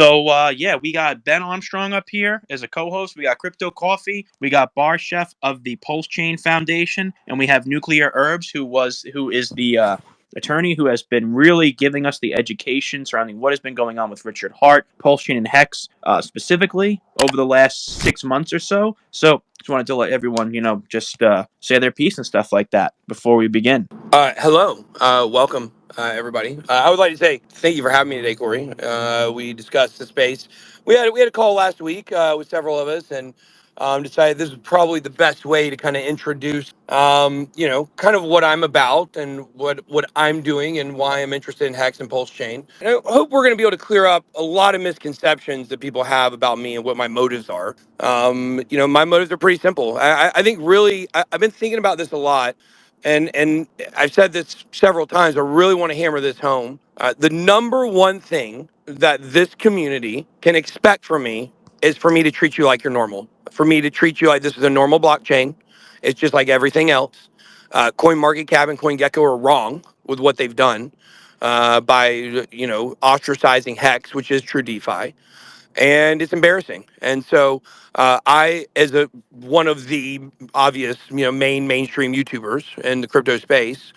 So we got Ben Armstrong up here as a co-host. We got Crypto Coffee. We got Bar Chef of the Pulsechain Foundation, and we have Nuclear Herbs, who is the attorney who has been really giving us the education surrounding what has been going on with Richard Hart, Pulsechain, and Hex specifically over the last 6 months or so. So just wanted to let everyone, just say their piece and stuff like that before we begin. Hello. Welcome, everybody. I would like to say thank you for having me today, Corey. We discussed the space. We had a call last week with several of us, and decided this is probably the best way to kind of introduce, kind of what I'm about and what I'm doing and why I'm interested in Hex and Pulse Chain. And I hope we're going to be able to clear up a lot of misconceptions that people have about me and what my motives are. My motives are pretty simple. I think really I've been thinking about this a lot. And I've said this several times. I really want to hammer this home. The number one thing that this community can expect from me is for me to treat you like you're normal. For me to treat you like this is a normal blockchain. It's just like everything else. CoinMarketCap and CoinGecko are wrong with what they've done by ostracizing Hex, which is true DeFi, and it's embarrassing. And so I, as one of the obvious, mainstream YouTubers in the crypto space,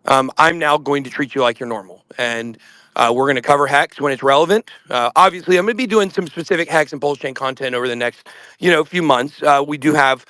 I'm now going to treat you like you're normal. And we're going to cover Hex when it's relevant. Obviously, I'm going to be doing some specific Hex and Pulse Chain content over the next, few months. We do have.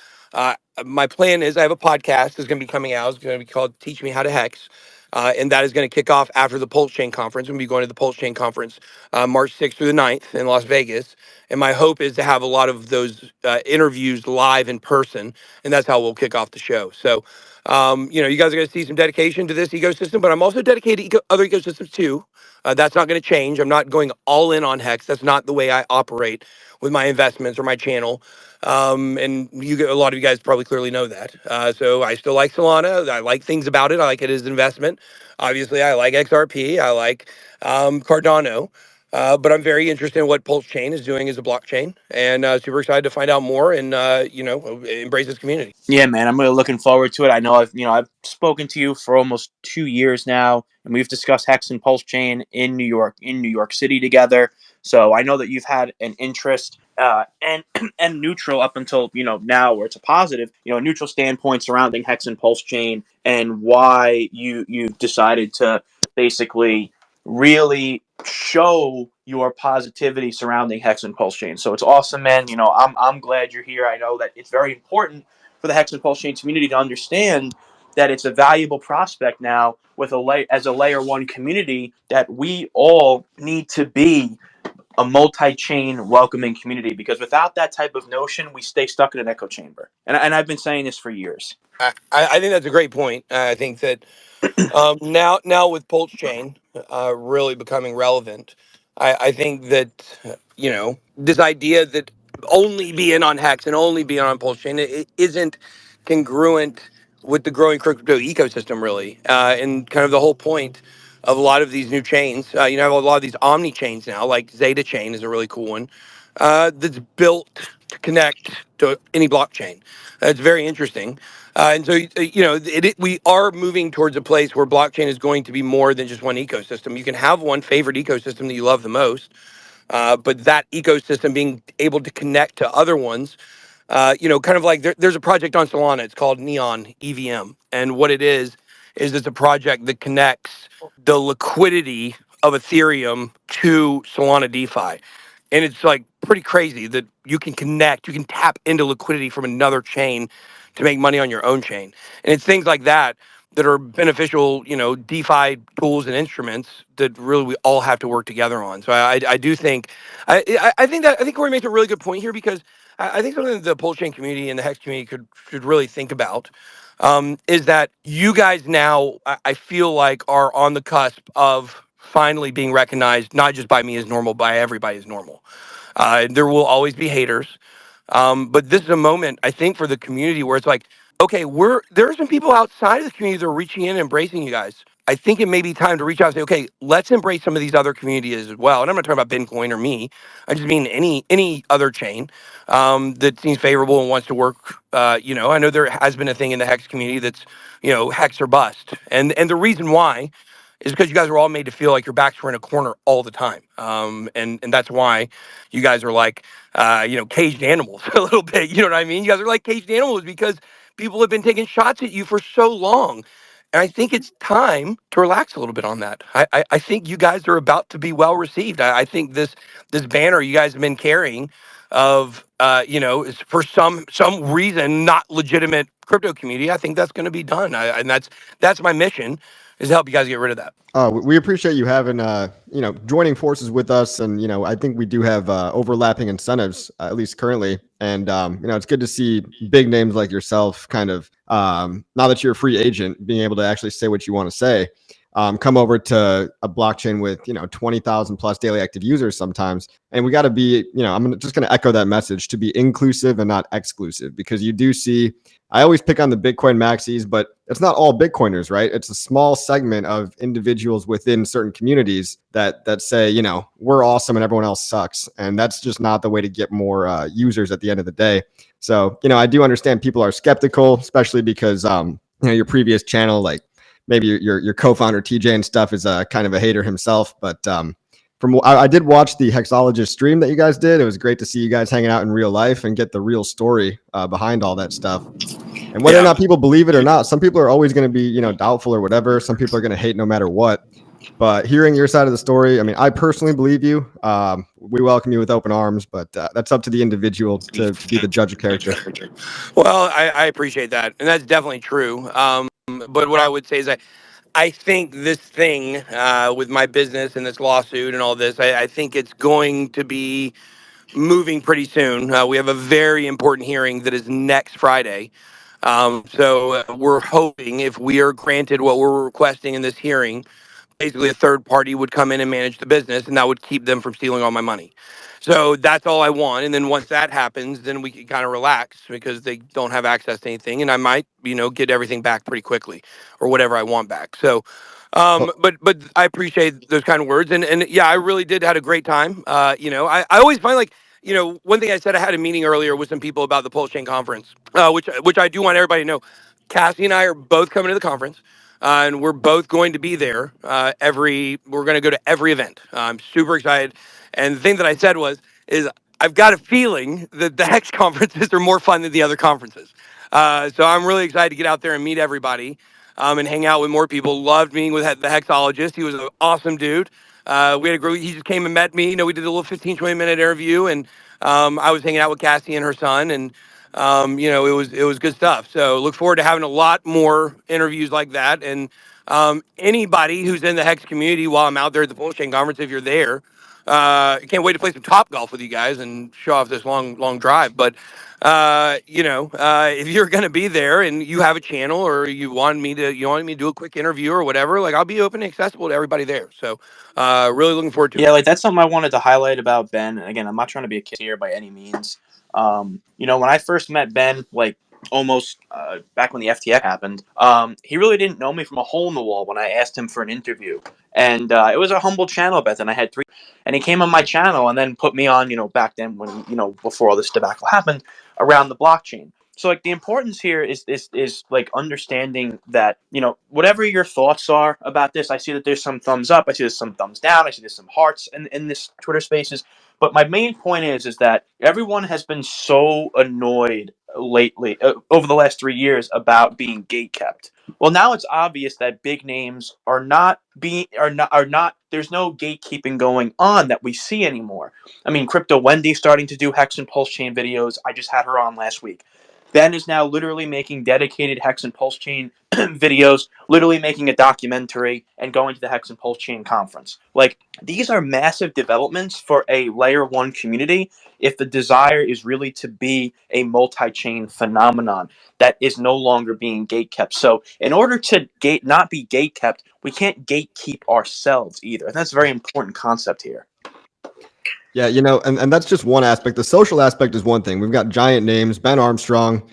My plan is I have a podcast that's going to be coming out. It's going to be called "Teach Me How to Hex." And that is going to kick off after the Pulse Chain Conference. We'll be going to the Pulse Chain Conference March 6th through the 9th in Las Vegas. And my hope is to have a lot of those interviews live in person. And that's how we'll kick off the show. So, you guys are going to see some dedication to this ecosystem, but I'm also dedicated to other ecosystems too. That's not going to change. I'm not going all in on Hex. That's not the way I operate with my investments or my channel. And a lot of you guys probably clearly know that. So I still like Solana. I like things about it. I like it as an investment. Obviously, I like XRP. I like Cardano. But I'm very interested in what Pulse Chain is doing as a blockchain, and super excited to find out more and embrace this community. Yeah, man, I'm really looking forward to it. I know I've spoken to you for almost 2 years now, and we've discussed Hex and Pulse Chain in New York City together. So I know that you've had an interest and and neutral up until now, where it's a positive, neutral standpoint surrounding Hex and Pulse Chain, and why you've decided to basically really show your positivity surrounding Hex and Pulse Chain. So it's awesome, man. I'm glad you're here. I know that it's very important for the Hex and Pulse Chain community to understand that it's a valuable prospect now with as a layer one community, that we all need to be a multi-chain welcoming community, because without that type of notion, we stay stuck in an echo chamber. And I've been saying this for years. I think that's a great point. I think that now with Pulse Chain really becoming relevant, I think that this idea that only being on Hex and only being on Pulse Chain, it isn't congruent with the growing crypto ecosystem, really, and kind of the whole point of a lot of these new chains. Have a lot of these omni chains now, like Zeta Chain is a really cool one that's built to connect to any blockchain. It's very interesting. And so, we are moving towards a place where blockchain is going to be more than just one ecosystem. You can have one favorite ecosystem that you love the most, but that ecosystem being able to connect to other ones, kind of like there's a project on Solana. It's called Neon EVM. And what it is it's a project that connects the liquidity of Ethereum to Solana DeFi. And it's like pretty crazy that you can tap into liquidity from another chain to make money on your own chain. And it's things like that that are beneficial, DeFi tools and instruments that really we all have to work together on. So I do think, I think Corey makes a really good point here, because I think something that the Pulse Chain community and the Hex community should really think about is that you guys now, I feel like, are on the cusp of finally being recognized, not just by me as normal, by everybody as normal. There will always be haters. But this is a moment, I think, for the community where it's like, okay, there are some people outside of the community that are reaching in and embracing you guys. I think it may be time to reach out and say, okay, let's embrace some of these other communities as well. And I'm not talking about Bitcoin or me. I just mean any other chain that seems favorable and wants to work. I know there has been a thing in the Hex community that's, Hex or bust. And the reason why is because you guys are all made to feel like your backs were in a corner all the time. And that's why you guys are like, caged animals a little bit. You know what I mean? You guys are like caged animals because people have been taking shots at you for so long. And I think it's time to relax a little bit on that. I think you guys are about to be well received. I think this banner you guys have been carrying of is for some reason not legitimate crypto community. I think that's going to be done. And that's my mission, is to help you guys get rid of that. We appreciate you having, joining forces with us. And, I think we do have overlapping incentives, at least currently. And, it's good to see big names like yourself kind of, now that you're a free agent, being able to actually say what you want to say. Come over to a blockchain with 20,000 plus daily active users sometimes, and we got to be I'm just going to echo that message to be inclusive and not exclusive, because you do see, I always pick on the Bitcoin maxis, but it's not all Bitcoiners, right? It's a small segment of individuals within certain communities that say we're awesome and everyone else sucks, and that's just not the way to get more users at the end of the day. So I do understand people are skeptical, especially because your previous channel, like maybe your co-founder TJ and stuff, is kind of a hater himself. But I did watch the Hexologist stream that you guys did. It was great to see you guys hanging out in real life and get the real story behind all that stuff. And whether or not people believe it or not, some people are always going to be doubtful or whatever. Some people are going to hate no matter what. But hearing your side of the story, I mean, I personally believe you. We welcome you with open arms, but that's up to the individual to be the judge of character. Well, I appreciate that, and that's definitely true. But what I would say is I think this thing with my business and this lawsuit and all this, I think it's going to be moving pretty soon. We have a very important hearing that is next Friday. So we're hoping, if we are granted what we're requesting in this hearing, basically a third party would come in and manage the business, and that would keep them from stealing all my money. So that's all I want. And then once that happens, then we can kind of relax, because they don't have access to anything, and I might, get everything back pretty quickly, or whatever I want back. So, but I appreciate those kind of words, and yeah, I really did had a great time. I always find, like, one thing I said, I had a meeting earlier with some people about the Pulsechain conference, which I do want everybody to know. Cassie and I are both coming to the conference. And we're both going to be there. We're going to go to every event. I'm super excited. And the thing that I said is I've got a feeling that the Hex conferences are more fun than the other conferences. So I'm really excited to get out there and meet everybody, and hang out with more people. Loved meeting with the Hexologist. He was an awesome dude. We had a great. He just came and met me. We did a little 15, 20-minute interview, and I was hanging out with Cassie and her son, and it was good stuff. So look forward to having a lot more interviews like that. And anybody who's in the Hex community while I'm out there at the Pulsechain conference, if you're there, can't wait to play some Top Golf with you guys and show off this long drive. But if you're gonna be there and you have a channel, or you want me to do a quick interview or whatever, like, I'll be open and accessible to everybody there. So really looking forward to it. Yeah, like, that's something I wanted to highlight about Ben. And again, I'm not trying to be a kid here by any means. When I first met Ben, like, almost back when the FTX happened, he really didn't know me from a hole in the wall when I asked him for an interview. And it was a humble channel back then. I had 3, and he came on my channel and then put me on, back then when, before all this debacle happened, around the blockchain. So, like, the importance here is like understanding that, whatever your thoughts are about this, I see that there's some thumbs up, I see there's some thumbs down, I see there's some hearts in this Twitter Spaces. But my main point is that everyone has been so annoyed lately, over the last 3 years, about being gatekept. Well, now it's obvious that big names are not. There's no gatekeeping going on that we see anymore. I mean, Crypto Wendy starting to do Hex and Pulse Chain videos. I just had her on last week. Ben is now literally making dedicated Hex and Pulse Chain videos, literally making a documentary, and going to the Hex and Pulse Chain conference. Like, these are massive developments for a layer 1 community if the desire is really to be a multi-chain phenomenon that is no longer being gatekept. So in order to not be gatekept, we can't gatekeep ourselves either. And that's a very important concept here. Yeah, and that's just one aspect. The social aspect is one thing. We've got giant names. Ben Armstrong,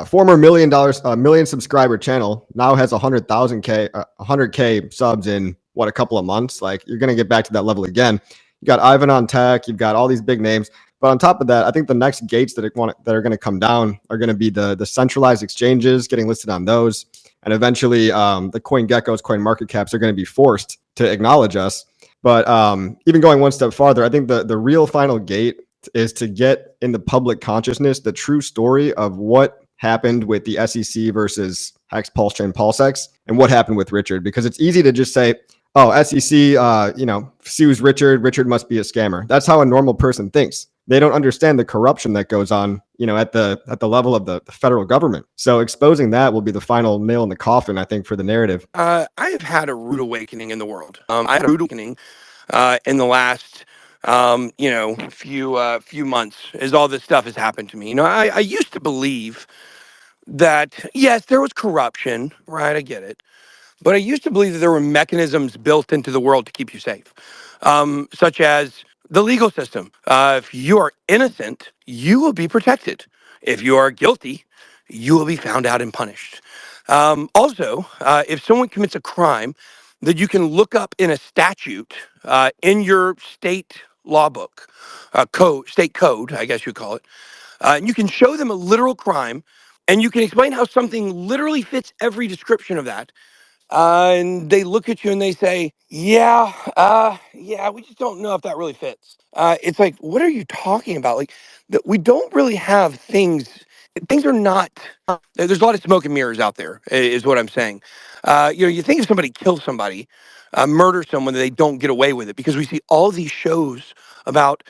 former million subscriber channel, now has 100K subs in a couple of months. Like, you're gonna get back to that level again. You got Ivan on tech. You've got all these big names. But on top of that, I think the next gates that are going to come down are going to be the centralized exchanges getting listed on those, and eventually the coin geckos, coin market caps are going to be forced to acknowledge us. But even going one step farther, I think the real final gate is to get in the public consciousness the true story of what happened with the SEC versus Hex, Pulsechain, Pulsex, and what happened with Richard. Because it's easy to just say, "Oh, SEC, sues Richard. Richard must be a scammer." That's how a normal person thinks. They don't understand the corruption that goes on, at the level of the federal government. So exposing that will be the final nail in the coffin, I think, for the narrative. I have had a rude awakening in the world. I had a rude awakening in the last, few months as all this stuff has happened to me. I used to believe that, yes, there was corruption, right? I get it. But I used to believe that there were mechanisms built into the world to keep you safe, such as the legal system. If you are innocent, you will be protected. If you are guilty, you will be found out and punished. Also, if someone commits a crime that you can look up in a statute in your state law book, state code, I guess you call it, and you can show them a literal crime and you can explain how something literally fits every description of that, and they look at you and they say, yeah, we just don't know if that really fits. It's like, what are you talking about? Like, we don't really have things. Things are not. There's a lot of smoke and mirrors out there, is what I'm saying. You think if somebody kills somebody, murders someone, that they don't get away with it because we see all these shows about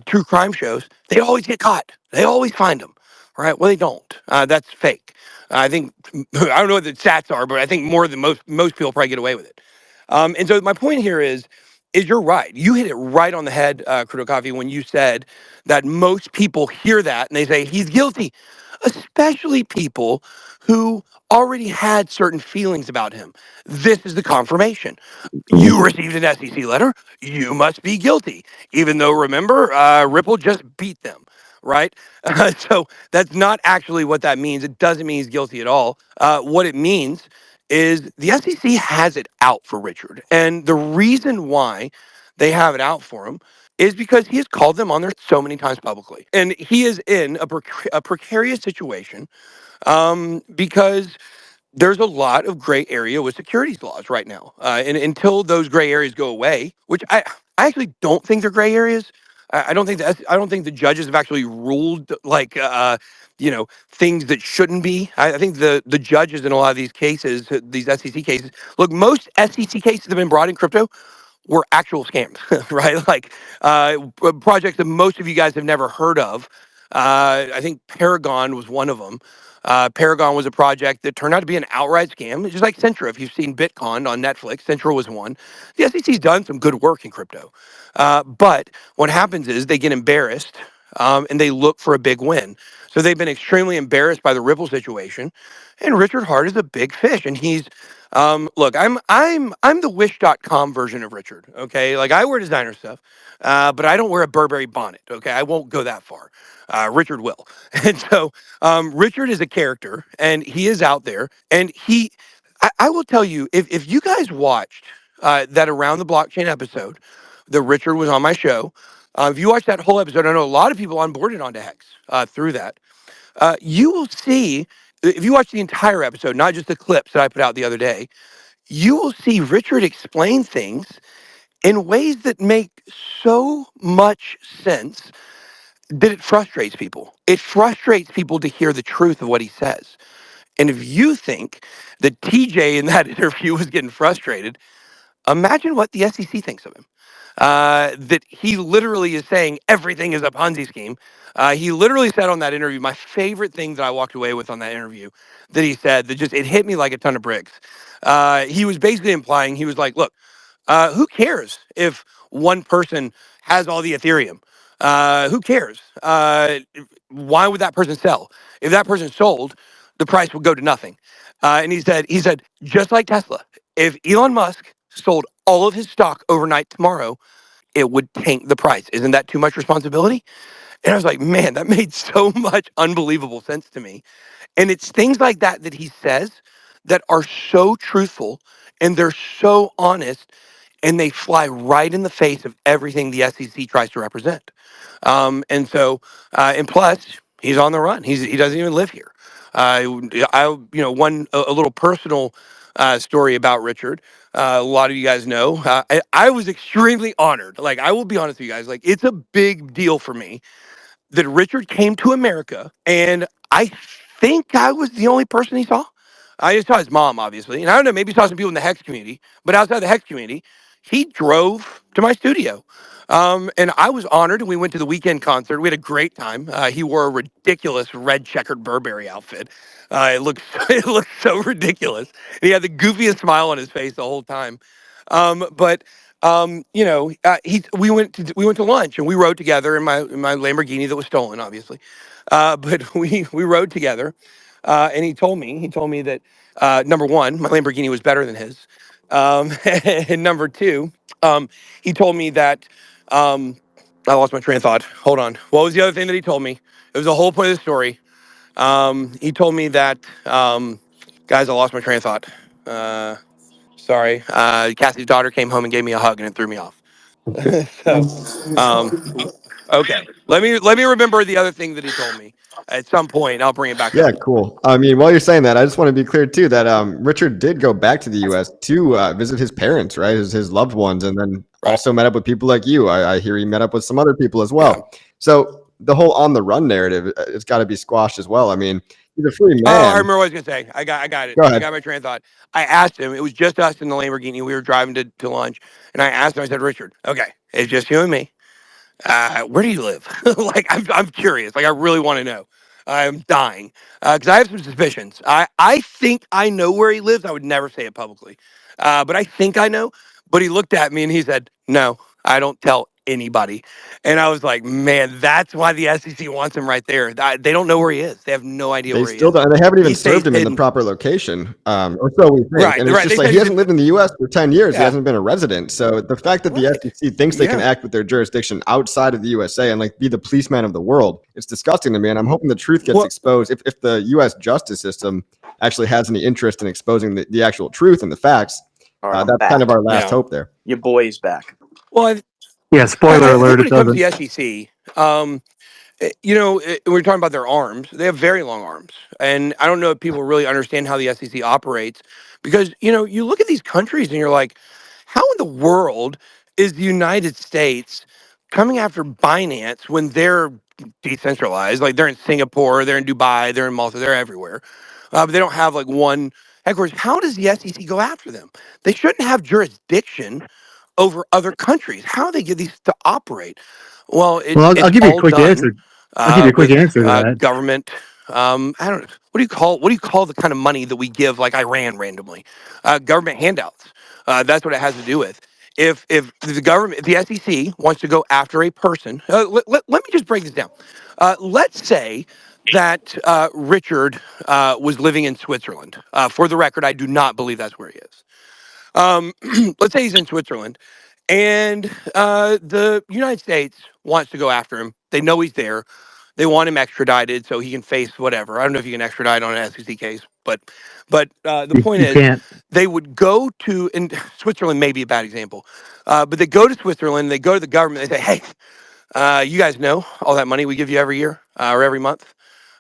true crime shows. They always get caught. They always find them. Right? Well, they don't. That's fake. I think I don't know what the stats are, but I think more than most people probably get away with it. And so my point here is you're right. You hit it right on the head, Crypto Coffee, when you said that most people hear that and they say he's guilty, especially people who already had certain feelings about him. This is the confirmation. You received an SEC letter. You must be guilty, even though, remember, Ripple just beat them. Right. So that's not actually what that means. It doesn't mean he's guilty at all. What it means is the SEC has it out for Richard. And the reason why they have it out for him is because he has called them on there so many times publicly. And he is in a precarious situation because there's a lot of gray area with securities laws right now. And until those gray areas go away, which I actually don't think they're gray areas. I don't think the judges have actually ruled like things that shouldn't be. I think the judges in a lot of these cases, these SEC cases, look, most SEC cases that have been brought in crypto were actual scams, right? Like projects that most of you guys have never heard of. I think Paragon was one of them. Paragon was a project that turned out to be an outright scam, just like Centra. If you've seen Bitcoin on Netflix, Centra was one. The SEC's done some good work in crypto. But what happens is they get embarrassed and they look for a big win. So they've been extremely embarrassed by the Ripple situation. And Richard Hart is a big fish. And he's look, I'm the wish.com version of Richard. Okay. Like I wear designer stuff, but I don't wear a Burberry bonnet. Okay. I won't go that far. Richard will. And so Richard is a character and he is out there and I will tell you, if you guys watched that Around the Blockchain episode that Richard was on my show, if you watch that whole episode, I know a lot of people onboarded onto Hex through that. You will see, if you watch the entire episode, not just the clips that I put out the other day, you will see Richard explain things in ways that make so much sense that it frustrates people. It frustrates people to hear the truth of what he says. And if you think that TJ in that interview was getting frustrated, imagine what the SEC thinks of him. That he literally is saying everything is a Ponzi scheme. He literally said on that interview, my favorite thing that I walked away with on that interview, that he said that just it hit me like a ton of bricks. He was basically implying, he was like, look, who cares if one person has all the Ethereum? Who cares? Why would that person sell? If that person sold, the price would go to nothing. And he said, just like Tesla, if Elon Musk sold all of his stock overnight tomorrow, it would tank the price. Isn't that too much responsibility? And I was like, man, that made so much unbelievable sense to me. And it's things like that that he says that are so truthful and they're so honest and they fly right in the face of everything the SEC tries to represent. And plus, he's on the run. He doesn't even live here. One a little personal story about Richard. A lot of you guys know. I was extremely honored. Like, I will be honest with you guys. Like, it's a big deal for me that Richard came to America, and I think I was the only person he saw. I just saw his mom, obviously, and I don't know, maybe he saw some people in the Hex community, but outside the Hex community, he drove to my studio. And I was honored, and we went to the weekend concert. We had a great time. He wore a ridiculous red checkered Burberry outfit. It looked it looked so ridiculous. And he had the goofiest smile on his face the whole time. But he we went to lunch and we rode together in my Lamborghini that was stolen, obviously. But we rode together, and he told me that number one, my Lamborghini was better than his, and number two, he told me that I lost my train of thought. Hold on. What was the other thing that he told me? It was the whole point of the story. He told me that guys, I lost my train of thought. Sorry. Cassie's daughter came home and gave me a hug and it threw me off. So, okay. Let me remember the other thing that he told me at some point. I'll bring it back Yeah, up. cool. I mean, while you're saying that, I just want to be clear too that Richard did go back to the U.S. to visit his parents, right, his loved ones, and then Right. also met up with people like you. I hear he met up with some other people as Yeah. well. So the whole on the run narrative, it's got to be squashed as well. I mean, he's a free Oh, I man. remember what I was gonna say. I got it. Go I ahead. got my train of thought. I asked him. It was just us in the Lamborghini. We were driving to lunch, and I asked him. I said, "Richard, okay, it's just you and me. Where do you live?" Like, I'm curious. Like, I really want to know. I'm dying because I have some suspicions. I think I know where he lives. I would never say it publicly, but I think I know. But he looked at me and he said, "No, I don't tell anybody." And I was like, "Man, that's why the SEC wants him right there. They don't know where he is. They have no idea They where he still is. don't. They haven't He even stays served him in the hidden." proper location, or so we think. Right, And it's right. just They like said he he's hasn't in. lived in the U.S. for 10 years. He Yeah, hasn't been a resident. So the fact that the right. SEC thinks they can Yeah. act with their jurisdiction outside of the USA and like be the policeman of the world, it's disgusting to me. And I'm hoping the truth gets Well, exposed. If the U.S. justice system actually has any interest in exposing the actual truth and the facts, All right, I'm that's kind of back. our last yeah. hope there. Your boy is back. Well, Yeah, spoiler I think alert, when it it comes to doesn't. the SEC, we're talking about their arms. They have very long arms, and I don't know if people really understand how the SEC operates because you look at these countries and you're like, how in the world is the United States coming after Binance when they're decentralized? Like, they're in Singapore, they're in Dubai, they're in Malta, they're everywhere, but they don't have like one headquarters. How does the SEC go after them? They shouldn't have jurisdiction over other countries. How do they get these to operate? Well, Well, I'll it's give you a all quick done answer. I'll give you a quick with answer to that. government. I don't know what do you call the kind of money that we give like Iran randomly? Government handouts. That's what it has to do with. If the government, if the SEC wants to go after a person, let me just break this down. Let's say that Richard was living in Switzerland. For the record, I do not believe that's where he is. Let's say he's in Switzerland, and the United States wants to go after him. They know he's there. They want him extradited so he can face whatever. I don't know if you can extradite on an SEC case, but the point You is, can't. they would go to, and Switzerland may be a bad example, but they go to Switzerland. They go to the government. They say, "Hey, you guys know all that money we give you every year or every month."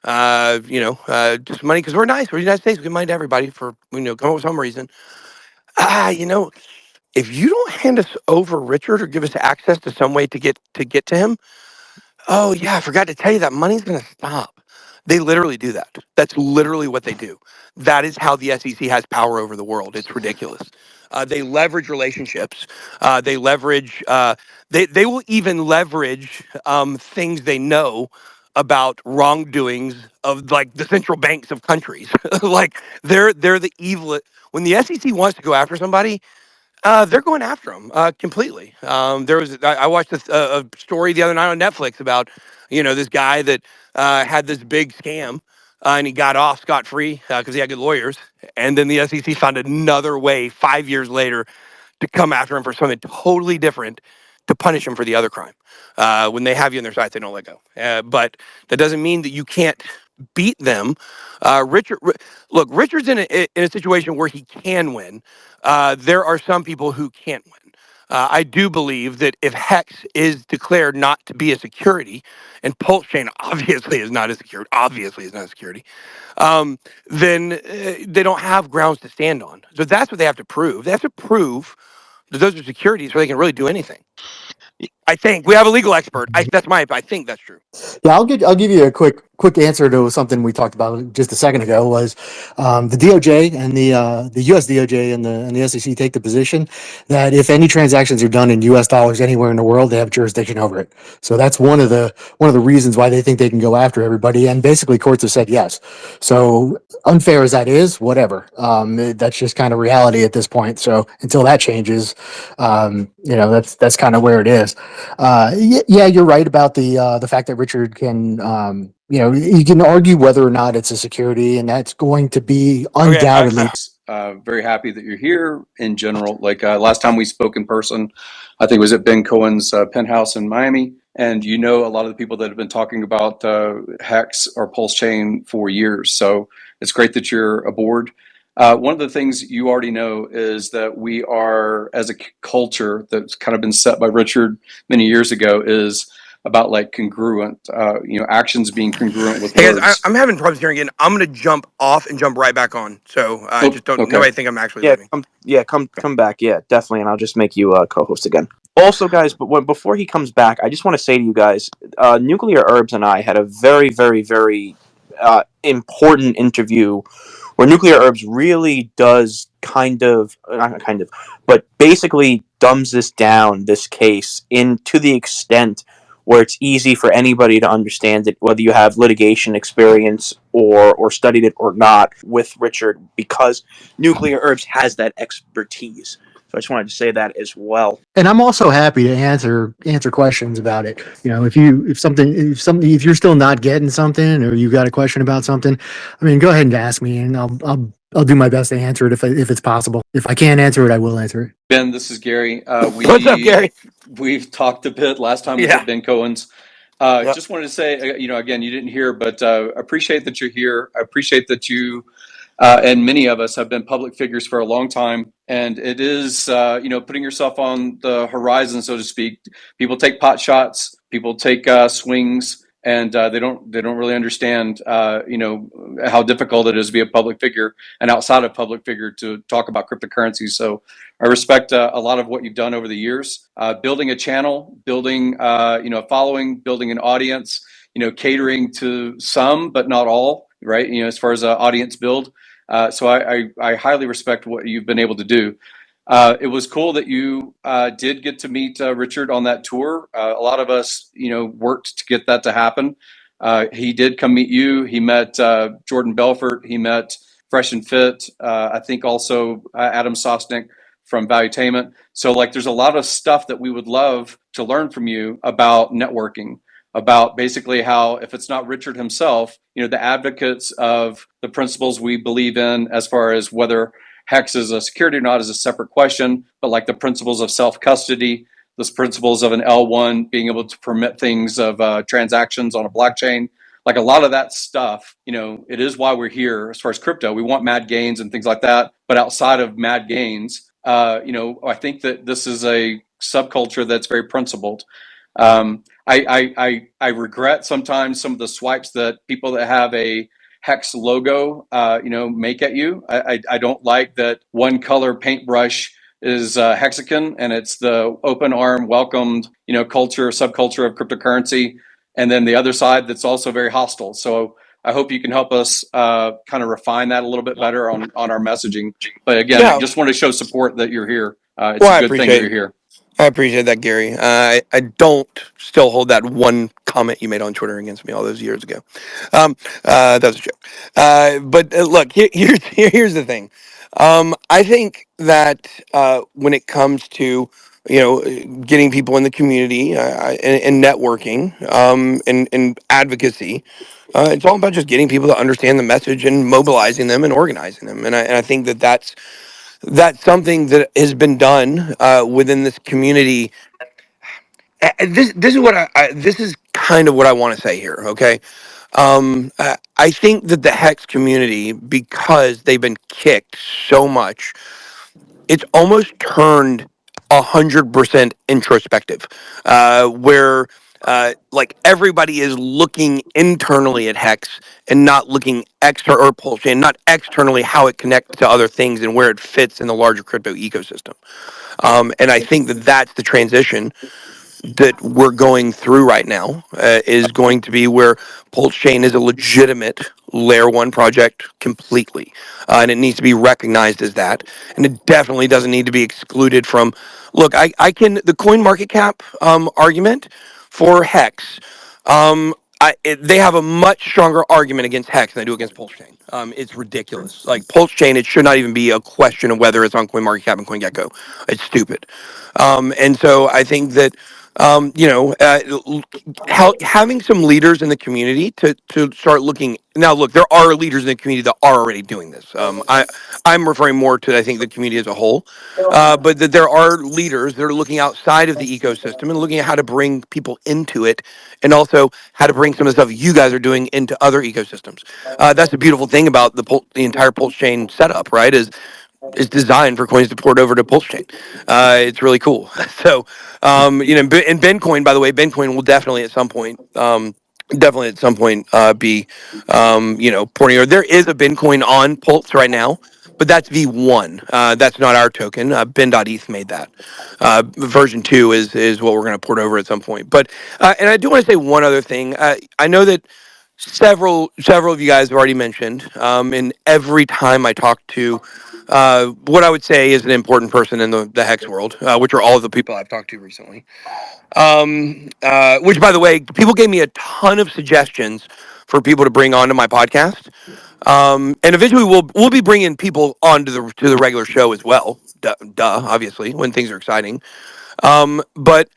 Just money because we're nice. We're the United States. We give money to everybody for come up with some reason. Ah, if you don't hand us over Richard or give us access to some way to get to him, oh yeah, I forgot to tell you that money's gonna stop. They literally do that. That's literally what they do. That is how the SEC has power over the world. It's ridiculous. They leverage relationships. They leverage. They will even leverage things they know about wrongdoings of like the central banks of countries. Like, they're the evil. When the SEC wants to go after somebody, they're going after him completely. I watched a story the other night on Netflix about this guy that had this big scam, and he got off scot free because he had good lawyers, and then the SEC found another way 5 years later to come after him for something totally different to punish him for the other crime. When they have you in their sights, they don't let go. But that doesn't mean that you can't beat them. Look, Richard's in a situation where he can win. There are some people who can't win. I do believe that if Hex is declared not to be a security, and Pulsechain obviously is not a security, then they don't have grounds to stand on. So that's what they have to prove. They have to prove that those are securities where they can really do anything. I think we have a legal expert. I think that's true. Yeah, I'll give you a quick answer to something we talked about just a second ago. Was the DOJ and the U.S. DOJ and the SEC take the position that if any transactions are done in U.S. dollars anywhere in the world, they have jurisdiction over it. So that's one of the reasons why they think they can go after everybody. And basically, courts have said yes. So unfair as that is, whatever. That's just kind of reality at this point. So until that changes, that's kind of where it is. Yeah, you're right about the fact that Richard can, you can argue whether or not it's a security, and that's going to be undoubtedly. Very happy that you're here in general. Like last time we spoke in person, I think it was at Ben Cohen's penthouse in Miami. And a lot of the people that have been talking about Hex or Pulse Chain for years. So it's great that you're aboard. One of the things you already know is that we are, as a culture that's kind of been set by Richard many years ago, is about like congruent, actions being congruent with Hey words. guys, I'm having problems hearing again. I'm gonna jump off and jump right back on. So just don't. Okay. Nobody think I'm actually leaving. Come back. Yeah, definitely, and I'll just make you co-host again. Also, guys, but before he comes back, I just want to say to you guys, Nuclear Herbs and I had a very, very, very important interview where Nuclear Herbs really does but basically dumbs this case to the extent where it's easy for anybody to understand it, whether you have litigation experience or studied it or not, with Richard, because Nuclear Herbs has that expertise. So I just wanted to say that as well. And I'm also happy to answer questions about it. If you're still not getting something, or you've got a question about something, I mean, go ahead and ask me, and I'll do my best to answer it if it's possible. If I can't answer it, I will answer it. Ben, this is Gary. What's up, Gary? We've talked a bit. Last time was at Ben Cohen's. Yep. Just wanted to say, again, you didn't hear, but appreciate that you're here. I appreciate that you and many of us have been public figures for a long time. And it is, putting yourself on the horizon, so to speak. People take pot shots, people take swings, and they don't really understand, how difficult it is to be a public figure and outside of public figure to talk about cryptocurrency. So I respect a lot of what you've done over the years, building a channel, building, a following, building an audience, catering to some, but not all, right? As far as audience build. So I highly respect what you've been able to do. It was cool that you did get to meet Richard on that tour. A lot of us, worked to get that to happen. He did come meet you. He met Jordan Belfort. He met Fresh and Fit. I think also Adam Sosnick from Valuetainment. So there's a lot of stuff that we would love to learn from you about networking, about basically how, if it's not Richard himself, the advocates of the principles we believe in, as far as whether Hex is a security or not is a separate question, but the principles of self-custody, the principles of an L1 being able to permit things of transactions on a blockchain, a lot of that stuff, it is why we're here as far as crypto. We want mad gains and things like that. But outside of mad gains, I think that this is a subculture that's very principled. I regret sometimes some of the swipes that people that have a Hex logo, make at you. I don't like that one color paintbrush is hexagon and it's the open arm welcomed, subculture of cryptocurrency. And then the other side that's also very hostile. So I hope you can help us kind of refine that a little bit better on our messaging. But again, I just want to show support that you're here. It's a good thing that you're here. I appreciate that, Gary. I don't still hold that one comment you made on Twitter against me all those years ago. That was a joke. But look, here's the thing. I think that when it comes to getting people in the community and networking and advocacy, it's all about just getting people to understand the message and mobilizing them and organizing them. And I think that that's something that has been done within this community. This is what this is kind of what I want to say here. Okay, I think that the Hex community, because they've been kicked so much, it's almost turned 100% introspective, where like everybody is looking internally at Hex and not looking or Pulsechain, not externally how it connects to other things and where it fits in the larger crypto ecosystem. And I think that that's the transition that we're going through right now, is going to be where Pulsechain is a legitimate layer one project completely, and it needs to be recognized as that, and it definitely doesn't need to be excluded from. Look, I can the coin market cap argument for Hex. They have a much stronger argument against Hex than they do against Pulsechain. It's ridiculous. Like Pulsechain, it should not even be a question of whether it's on CoinMarketCap and CoinGecko. It's stupid. And so I think that having some leaders in the community to start looking now. Look, there are leaders in the community that are already doing this. I'm referring more to I think the community as a whole, but that there are leaders that are looking outside of the ecosystem and looking at how to bring people into it, and also how to bring some of the stuff you guys are doing into other ecosystems. That's the beautiful thing about the entire Pulse chain setup, right? Is designed for coins to port over to Pulsechain. It's really cool. So, and Bencoin, by the way, Bencoin will definitely at some point, be, porting over. There is a Bencoin on Pulse right now, but that's V1. That's not our token. Ben.eth made that. Version 2 is what we're going to port over at some point. But, and I do want to say one other thing. I know that several of you guys have already mentioned, and every time I talk to what I would say is an important person in the Hex world, which are all of the people I've talked to recently. Which, by the way, people gave me a ton of suggestions for people to bring onto my podcast. And eventually we'll be bringing people onto the regular show as well. Obviously, when things are exciting. But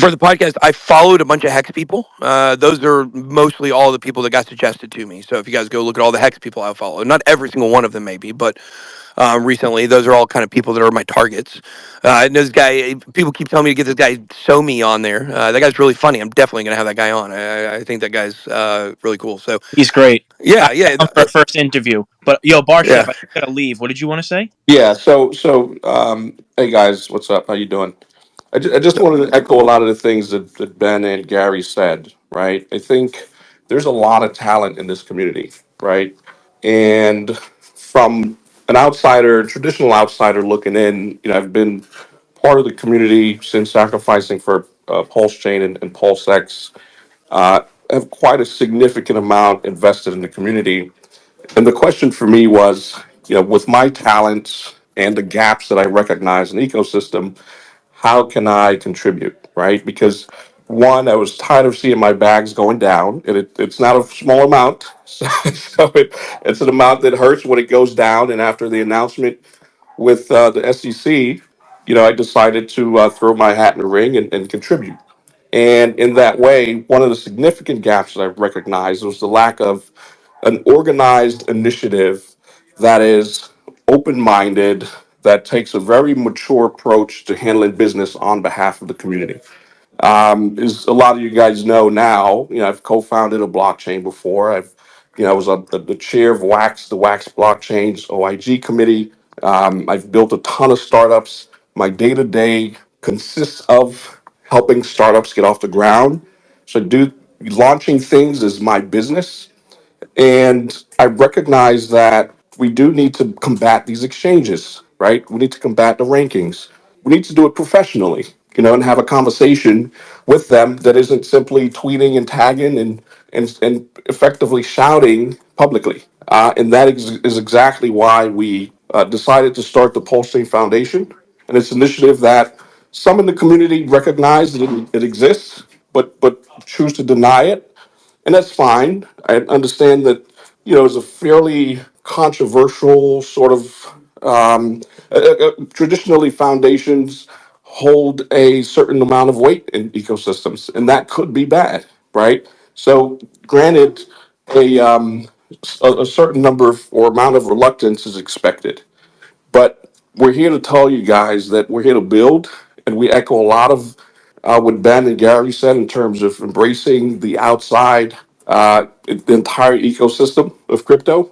for the podcast, I followed a bunch of Hex people. Those are mostly all the people that got suggested to me. So if you guys go look at all the Hex people I follow, not every single one of them maybe, but recently, those are all kind of people that are my targets. And this guy, people keep telling me to get this guy Somi on there. That guy's really funny. I'm definitely gonna have that guy on. I think that guy's really cool. So He's great. yeah, I yeah, for a first interview. But yo, Bar Chef, yeah. I gotta leave. What did you want to say? Yeah. Hey guys, what's up? How you doing? I just wanted to echo a lot of the things that Ben and Gary said. Right. I think there's a lot of talent in this community. Right. And from an outsider, traditional outsider looking in, I've been part of the community since sacrificing for Pulsechain and Pulsex. I have quite a significant amount invested in the community. And the question for me was, with my talents and the gaps that I recognize in the ecosystem, how can I contribute, right? Because one, I was tired of seeing my bags going down, and it's not a small amount, it's an amount that hurts when it goes down. And after the announcement with the SEC, I decided to throw my hat in the ring and contribute. And in that way, one of the significant gaps that I recognized was the lack of an organized initiative that is open minded, that takes a very mature approach to handling business on behalf of the community. As a lot of you guys know now, I've co founded a blockchain before. I was the chair of the Wax Blockchain's OIG committee. I've built a ton of startups. My day to day consists of helping startups get off the ground. So, launching things is my business. And I recognize that we do need to combat these exchanges, right? We need to combat the rankings. We need to do it professionally, and have a conversation with them that isn't simply tweeting and tagging and effectively shouting publicly. And that is exactly why we decided to start the Pulsechain Foundation. And it's an initiative that some in the community recognize that it exists, but choose to deny it, and that's fine. I understand that it's a fairly controversial sort of. Traditionally, foundations hold a certain amount of weight in ecosystems, and that could be bad, right? So, granted, a certain number or amount of reluctance is expected. But we're here to tell you guys that we're here to build, and we echo a lot of what Ben and Gary said in terms of embracing the outside, the entire ecosystem of crypto,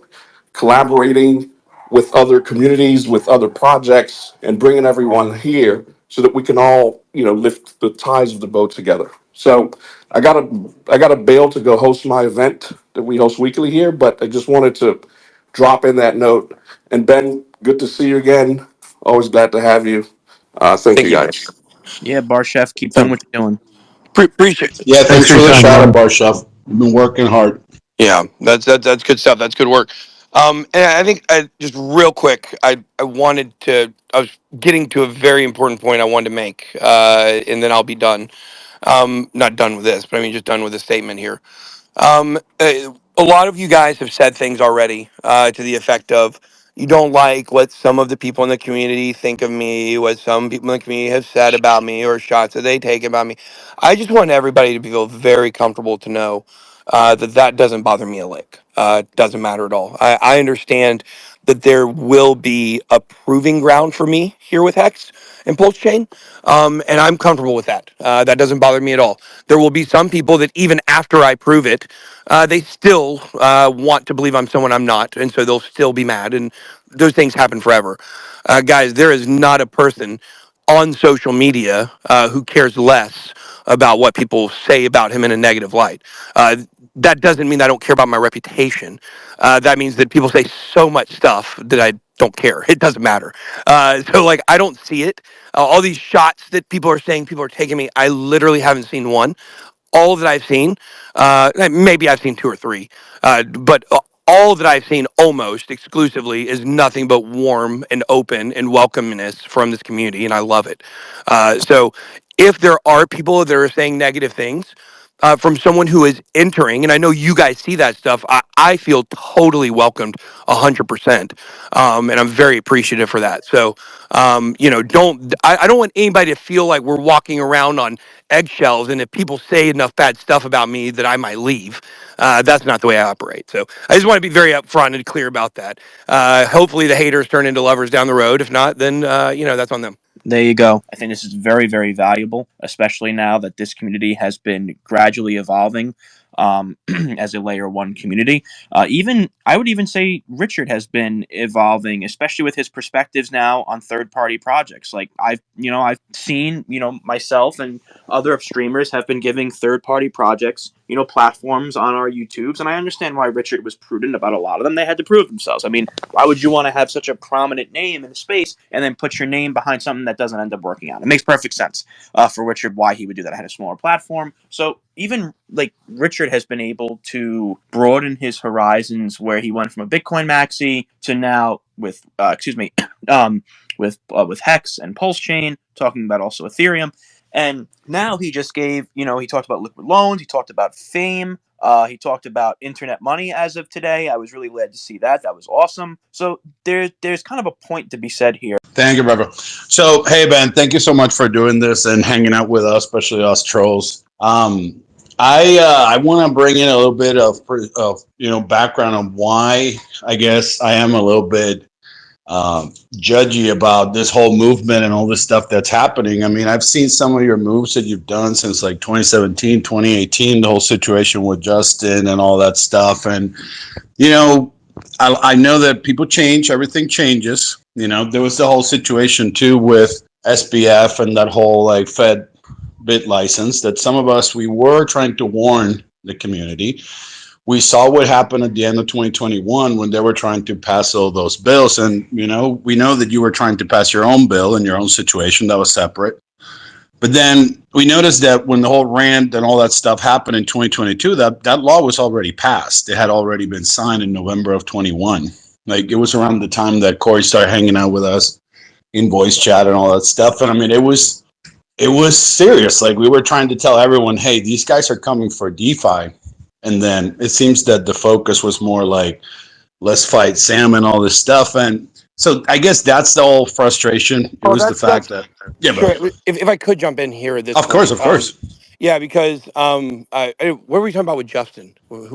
collaborating with other communities, with other projects, and bringing everyone here so that we can all, lift the ties of the boat together. So I got a bail to go host my event that we host weekly here, but I just wanted to drop in that note. And Ben, good to see you again. Always glad to have you. Thank Thank you, you. guys. Yeah, Bar Chef, keep doing Um, what you're doing. appreciate it. Yeah, Thanks thanks for for your the time, shout out, brother. Bar Chef. You've been working hard. Yeah, that's good stuff. That's good work. And I think just real quick, I was getting to a very important point I wanted to make, and then I'll be done. Not done with this, but I mean just done with the statement here. A lot of you guys have said things already to the effect of you don't like what some of the people in the community think of me, what some people in the community have said about me, or shots that they take about me. I just want everybody to feel very comfortable to know that doesn't bother me a lick. Doesn't matter at all. I understand that there will be a proving ground for me here with Hex and Pulse Chain, and I'm comfortable with that. That doesn't bother me at all. There will be some people that even after I prove it, they still want to believe I'm someone I'm not, and so they'll still be mad, and those things happen forever. Guys, there is not a person on social media who cares less about what people say about him in a negative light. That doesn't mean I don't care about my reputation. That means that people say so much stuff that I don't care. It doesn't matter. So like I don't see it. All these shots that people are saying people are taking me, I literally haven't seen one. All that I've seen, maybe I've seen two or three, but all that I've seen almost exclusively is nothing but warm and open and welcomeness from this community, and I love it. So if there are people that are saying negative things, from someone who is entering, and I know you guys see that stuff, I feel totally welcomed 100%. And I'm very appreciative for that. So, I don't want anybody to feel like we're walking around on eggshells. And if people say enough bad stuff about me that I might leave, that's not the way I operate. So I just want to be very upfront and clear about that. Hopefully the haters turn into lovers down the road. If not, then, that's on them. There you go. I think this is very, very valuable, especially now that this community has been gradually evolving as a layer one community. Even I would even say Richard has been evolving, especially with his perspectives now on third party projects. Like I've seen, myself and other streamers have been giving third party projects, platforms on our YouTubes, and I understand why Richard was prudent about a lot of them. They had to prove themselves. I mean, why would you want to have such a prominent name in the space and then put your name behind something that doesn't end up working out? It makes perfect sense for Richard why he would do that. I had a smaller platform. So even like Richard has been able to broaden his horizons where he went from a Bitcoin maxi to now with, with Hex and Pulse Chain, talking about also Ethereum. And now he just gave, he talked about liquid loans, he talked about fame, he talked about internet money as of today. I was really glad to see that. That was awesome. So there's kind of a point to be said here. Thank you, brother. So, hey, Ben, thank you so much for doing this and hanging out with us, especially us trolls. I want to bring in a little bit of background on why I guess I am a little bit judgy about this whole movement and all this stuff that's happening. I mean, I've seen some of your moves that you've done since like 2017, 2018, the whole situation with Justin and all that stuff. And, I know that people change, everything changes. There was the whole situation too with SBF and that whole like Fed bit license that some of us, we were trying to warn the community. We saw what happened at the end of 2021 when they were trying to pass all those bills. And, we know that you were trying to pass your own bill in your own situation that was separate. But then we noticed that when the whole rant and all that stuff happened in 2022, that law was already passed. It had already been signed in November of 21. Like it was around the time that Corey started hanging out with us in voice chat and all that stuff. And I mean, it was serious. Like we were trying to tell everyone, hey, these guys are coming for DeFi. And then it seems that the focus was more like, let's fight Sam and all this stuff. And so I guess that's the whole frustration. It was the fact that, yeah, Sure. bro. If I could jump in here at this Of point, course, of course. yeah, because what were we talking about with Justin? What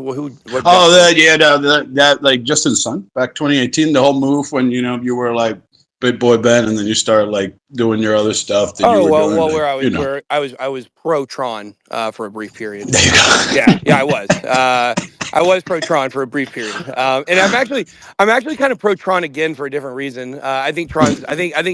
Oh, Justin? that like Justin's son back 2018, the whole move when you were like big boy Ben, and then you started like doing your other stuff that you Oh were doing, well, like where I was pro Tron for a brief period. There you go. Yeah, I was. I was pro Tron for a brief period, and I'm actually kind of pro Tron again for a different reason. I think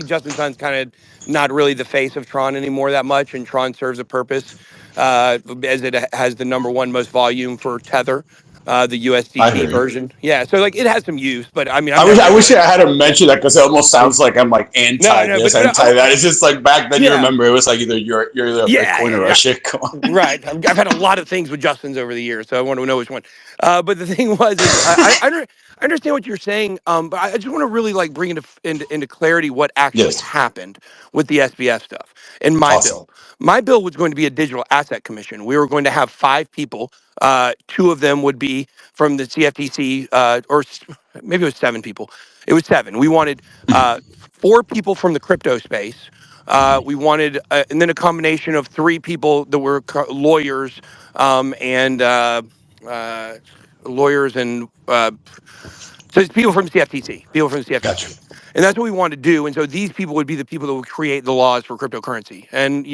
Justin Sun's kind of not really the face of Tron anymore that much, and Tron serves a purpose as it has the #1 most volume for Tether, the I USDT hear you. version. Yeah, so like it has some use, but I mean, I'm I never gonna wish get. I had to mention that because it almost sounds like I'm like No, anti no, this, but anti that. It's just like back then. You yeah, remember it was like either you're either a yeah, Bitcoin yeah, or a yeah. shitcoin. Right. I've had a lot of things with Justin's over the years, so I want to know which one. But the thing was, is I understand what you're saying, but I just want to really like bring into clarity what actually Yes, happened with the SBF stuff in my awesome. bill. My bill was going to be a digital asset commission. We were going to have 5 people. 2 of them would be from the CFTC, maybe it was 7 people. It was 7. We wanted 4 people from the crypto space. We wanted, and then a combination of 3 people that were lawyers, and lawyers and so it's people from the Gotcha. CFTC, and that's what we wanted to do. And so these people would be the people that would create the laws for cryptocurrency. And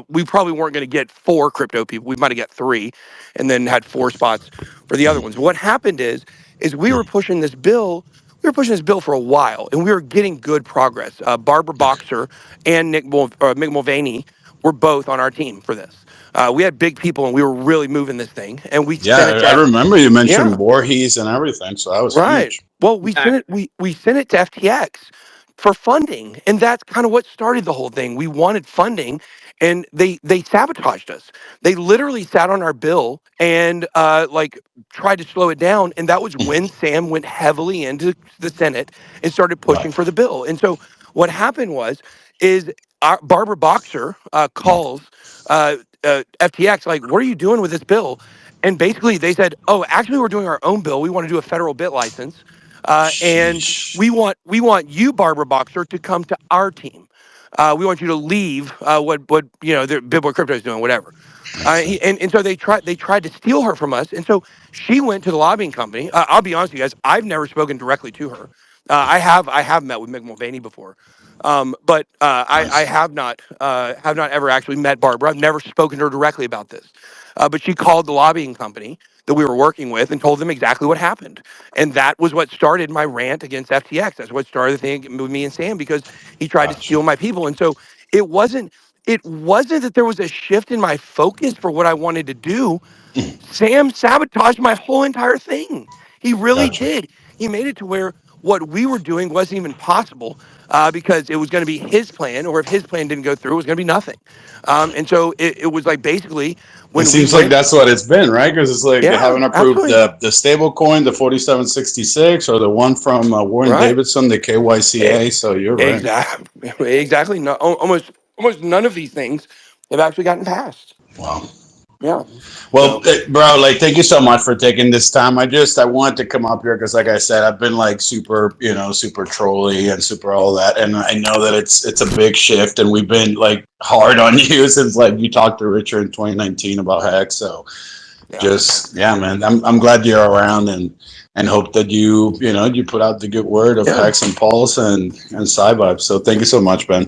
we probably weren't going to get 4 crypto people. We might have got 3, and then had 4 spots for the other ones. What happened is we were pushing this bill. We were pushing this bill for a while, and we were getting good progress. Barbara Boxer and Mick Mulvaney were both on our team for this. We had big people, and we were really moving this thing. And we Yeah, sent it I to remember you yeah. mentioned Voorhees and everything, so that was Right. huge. Well, we sent it to FTX for funding, and that's kind of what started the whole thing. We wanted funding, and they sabotaged us. They literally sat on our bill and like tried to slow it down, and that was when Sam went heavily into the Senate and started Right. pushing for the bill. And so what happened is Barbara Boxer calls FTX like, "What are you doing with this bill?" And basically, they said, "Oh, actually, we're doing our own bill. We want to do a federal bit license, and Sheesh. we want you, Barbara Boxer, to come to our team. We want you to leave what the Billboard Crypto is doing, whatever." Makes sense. And so they tried to steal her from us, and so she went to the lobbying company. I'll be honest with you guys, I've never spoken directly to her. I have met with Mick Mulvaney before, but I Nice. have not ever actually met Barbara. I've never spoken to her directly about this, but she called the lobbying company that we were working with and told them exactly what happened, and that was what started my rant against FTX. That's what started the thing with me and Sam because he tried to Gotcha. steal my people, and so it wasn't. It wasn't that there was a shift in my focus for what I wanted to do. Sam sabotaged my whole entire thing. He really Gotcha. did. He made it to where what we were doing wasn't even possible because it was going to be his plan, or if his plan didn't go through, it was going to be nothing. And so it was like basically It when we seems like went, that's what it's been, right? Because it's like they yeah, haven't approved absolutely. the stable coin, the 4766, or the one from Warren Right. Davidson, the KYCA. So you're right. Exactly. Exactly. No, almost none of these things have actually gotten passed. Wow. Yeah. Well, So, bro, like, thank you so much for taking this time. I wanted to come up here because, like I said, I've been like super, super trolly and super all that, and I know that it's a big shift, and we've been like hard on you since like you talked to Richard in 2019 about Hex. So yeah. just yeah, man, I'm glad you're around and hope that you put out the good word of Yeah. Hex and Pulse and Sci-Vibe. So thank you so much, Ben.